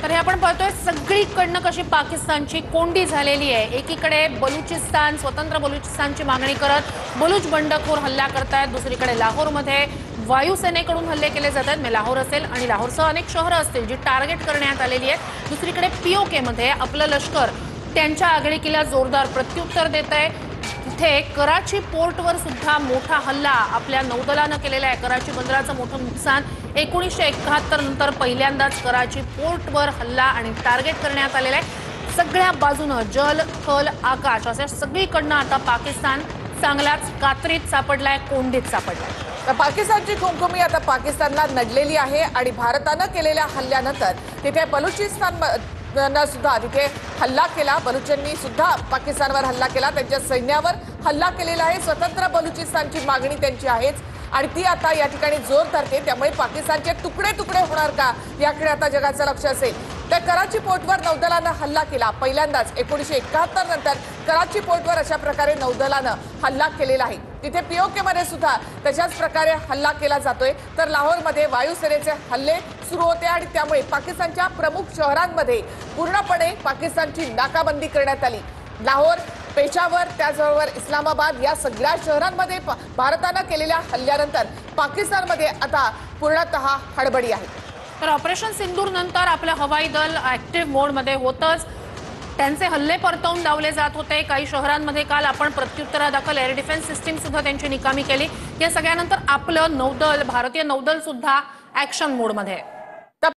तर हे आपण पाहतोय सगळीकडनं कशी पाकिस्तानची कोंडी झालेली आहे। एकीकडे बलुचिस्तान स्वतंत्र बलुचिस्तानची मागणी करत बलुच बंडखोर हल्ला करतायत, दुसरीकडे लाहोरमध्ये वायुसेनेकडून हल्ले केले जातात। म्हणजे लाहोर असेल आणि लाहोरसह अनेक शहरं असतील जी टार्गेट करण्यात आलेली आहेत। दुसरीकडे पीओके मध्ये आपलं लष्कर त्यांच्या आगळीकीला जोरदार प्रत्युत्तर देत आहे। तिथे कराची पोर्टवर सुद्धा मोठा हल्ला आपल्या नौदलानं केलेला आहे। कराची बंदराचं मोठं नुकसान 1971 नंतर पहिल्यांदाच कराची पोर्टवर हल्ला आणि टार्गेट करण्यात आलेला आहे। सगळ्या बाजूनं जल थल आकाश अशा सगळीकडनं आता पाकिस्तान चांगलाच कात्रीत सापडलाय, कोंडीत सापडलाय। तर पाकिस्तानची खुमखुमी आता पाकिस्तानला नडलेली आहे आणि भारतानं केलेल्या हल्ल्यानंतर तिथे बलुचिस्तान सुद्धा तिथे हल्ला केला। बलुचांनी सुद्धा पाकिस्तानवर हल्ला केला, त्यांच्या सैन्यावर हल्ला केलेला आहे। स्वतंत्र बलुचिस्तानची मागणी त्यांची आहेच आणि ती आता या ठिकाणी जोर धरते। त्यामुळे पाकिस्तानचे तुकडे तुकडे होणार का याकडे आता जगाचं लक्ष असेल। तर कराची पोर्टवर नौदलानं हल्ला केला पहिल्यांदाच 1971 नंतर कराची पोर्टवर अशा प्रकारे नौदलानं हल्ला केलेला आहे। तिथे पीओके मध्ये सुद्धा तशाच प्रकारे हल्ला केला जातोय। तर लाहोरमध्ये वायुसेनेचे हल्ले सुरू होते आणि त्यामुळे पाकिस्तानच्या प्रमुख शहरांमध्ये पूर्णपणे पाकिस्तानची नाकाबंदी करण्यात आली। लाहोर, पेशावर, त्याचबरोबर इस्लामाबाद या सगळ्या शहरांमध्ये भारतानं केलेल्या हल्ल्यानंतर पाकिस्तानमध्ये आता पूर्णतः हडबडी आहे। तर ऑपरेशन सिंदूर नंतर आपलं हवाई दल ऍक्टिव्ह मोड मध्ये होतच, त्यांचे हल्ले परतवून डावले जात होते। काही शहरांमध्ये काल आपण प्रत्युत्तरादाखल एअर डिफेन्स सिस्टीम सुद्धा त्यांची निकामी केली। या सगळ्यानंतर आपलं नौदल, भारतीय नौदल सुद्धा ऍक्शन मोड मध्ये आहे।